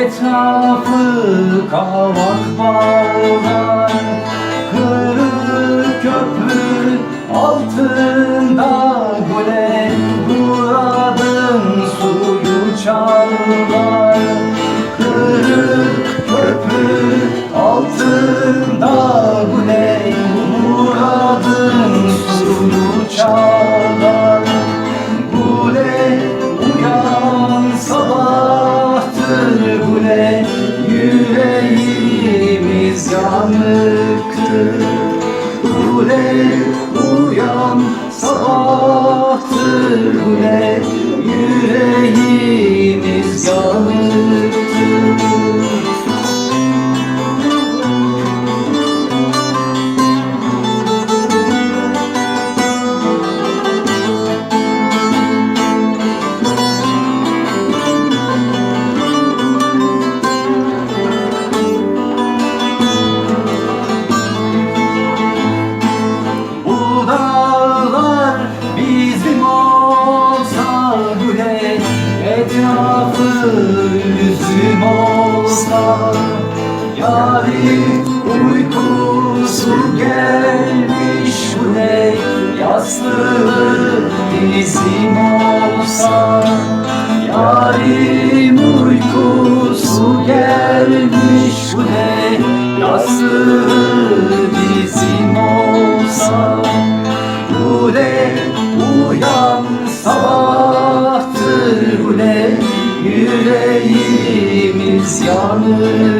Etrafı kavak bağlar, kırık köprü altında güle, muradın suyu çalar. Kırık köprü altında güle, muradın suyu çalar. Güle uyan sabahtır, güle yüreğimiz yanıktır. Güle uyan sabahtır, güle yüreğimiz yanıktır. Etrafı üzüm olsa, yârim uykusu gelmiş güle, yastığı dizim olsa. Yârim uykusu gelmiş güle, yastığı dizim olsa. Güle uyan sabahtır, güle yüreğimiz yanır.